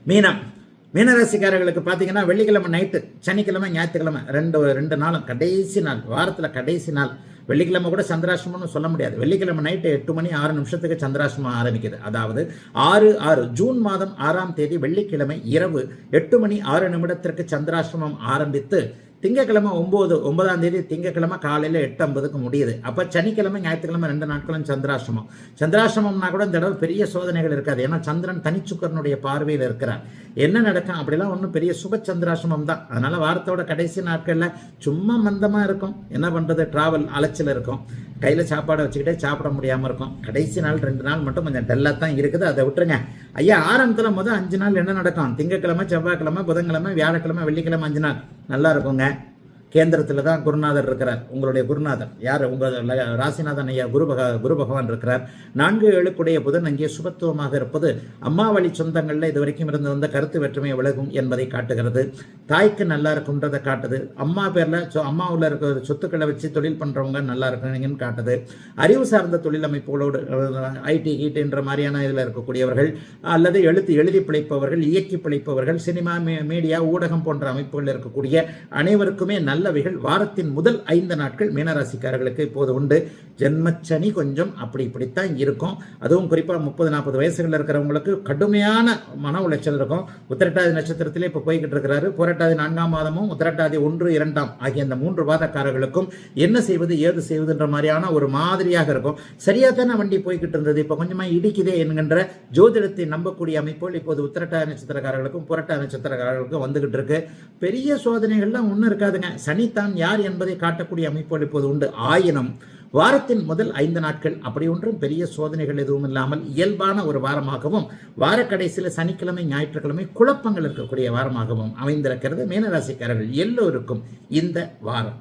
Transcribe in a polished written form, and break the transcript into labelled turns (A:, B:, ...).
A: மீனம் மீனராசிக்காரர்களுக்கு பார்த்தீங்கன்னா வெள்ளிக்கிழமை நைட்டு, சனிக்கிழமை, ஞாயிற்றுக்கிழமை ரெண்டு நாளும் கடைசி நாள், வாரத்தில் கடைசி நாள். வெள்ளிக்கிழமை கூட சந்திராசிரமம்னு சொல்ல முடியாது. வெள்ளிக்கிழமை நைட்டு 8 மணி 6 நிமிஷத்துக்கு சந்திராசிரமம் ஆரம்பிக்குது. அதாவது 6 ஜூன் மாதம் 6ஆம் தேதி வெள்ளிக்கிழமை இரவு 8 மணி 6 நிமிடத்திற்கு சந்திராசிரமம் ஆரம்பித்து திங்கக்கிழமை 9ஆம் தேதி திங்கக்கிழமை காலையில் 8:50க்கு முடியுது. அப்போ சனிக்கிழமை, ஞாயிற்றுக்கிழமை 2 நாட்களும் சந்திராசிரமம். சந்திராசிரமம்னா கூட இந்த தடவை பெரிய சோதனைகள் இருக்காது. ஏன்னா சந்திரன் தனிச்சுக்கரனுடைய பார்வையில் இருக்கிறார். என்ன நடக்கும் அப்படிலாம் ஒன்றும் பெரிய சுப சந்திராசிரமம் தான். அதனால வாரத்தோட கடைசி நாட்களில் சும்மா மந்தமாக இருக்கும். என்ன பண்ணுறது, டிராவல் அலைச்சல் இருக்கும், கையில் சாப்பாடை வச்சுக்கிட்டே சாப்பிட முடியாமல் இருக்கும். கடைசி நாள் 2 நாள் மட்டும் கொஞ்சம் டல்லாக தான் இருக்குது. அதை விட்டுருங்க ஐயா. ஆரம்பத்தில் முதல் 5 நாள் என்ன நடக்கும்? திங்கக்கிழமை, செவ்வாய்க்கிழமை, புதன்கிழமை, வியாழக்கிழமை, வெள்ளிக்கிழமை 5 நாள் நல்லா இருக்குங்க. கேந்திரத்தில் தான் குருநாதர் இருக்கிறார். உங்களுடைய குருநாதர் யார்? உங்கள் ராசிநாதன் ஐயா குரு பகவான் இருக்கிறார். 4, 7 புதன் அங்கே சுபத்துவமாக இருப்பது அம்மா வழி சொந்தங்களில் இது வரைக்கும் இருந்து வந்த கருத்து வேற்றுமை விலகும் என்பதை காட்டுகிறது. தாய்க்கு நல்லா இருக்குன்றதை காட்டுது. அம்மா பேரில் அம்மாவில் இருக்கிற சொத்துக்களை வச்சு தொழில் பண்ணுறவங்க நல்லா இருக்குங்கன்னு காட்டுது. அறிவு சார்ந்த தொழில் அமைப்புகளோடு ஐடி என்ற மாதிரியான இதில் இருக்கக்கூடியவர்கள் அல்லது எழுதி பிழைப்பவர்கள், இயக்கி பிழைப்பவர்கள், சினிமா, மீடியா, ஊடகம் போன்ற அமைப்புகளில் இருக்கக்கூடிய அனைவருக்குமே நல்லவைகள் வாரத்தின் முதல் 5 நாட்கள் மீனராசிக்காரர்களுக்கு இப்போது உண்டு. ஜென்மச்சனி கொஞ்சம் இப்படித்தான் இருக்கும். அதுவும் குறிப்பாக 30-40 வயசுகளில் இருக்கிறவங்களுக்கு கடுமையான மன உளைச்சல் இருக்கும். உத்திரட்டாதி நட்சத்திரத்திலே இப்போ போய்கிட்டு இருக்கிறாரு. புரட்டாதி 4ஆம் மாதமும் உத்திரட்டாதி 1, 2 ஆகிய இந்த 3 பாதக்காரர்களுக்கும் என்ன செய்வது ஏது செய்வதுன்ற மாதிரியான ஒரு மாதிரியாக இருக்கும். சரியாக தானே வண்டி போய்கிட்டு இருந்தது, இப்போ கொஞ்சமாக இடிக்குதே என்கின்ற ஜோதிடத்தை நம்பக்கூடிய அமைப்புகள் இப்போது உத்திரட்டாதி நட்சத்திரக்காரர்களுக்கும் புரட்டாதி நட்சத்திரக்காரர்களுக்கும் வந்துகிட்டு இருக்கு. பெரிய சோதனைகள்லாம் ஒன்றும் இருக்காதுங்க. சனித்தான் யார் என்பதை காட்டக்கூடிய அமைப்புகள் இப்போது உண்டு. ஆயினும் வாரத்தின் முதல் 5 நாட்கள் அப்படி ஒன்றும் பெரிய சோதனைகள் எதுவும் இல்லாமல் இயல்பான ஒரு வாரமாகவும், வார கடைசியில் சனிக்கிழமை, ஞாயிற்றுக்கிழமை குழப்பங்கள் இருக்கக்கூடிய வாரமாகவும் அமைந்திருக்கிறது மீனராசிக்காரர்கள் எல்லோருக்கும் இந்த வாரம்.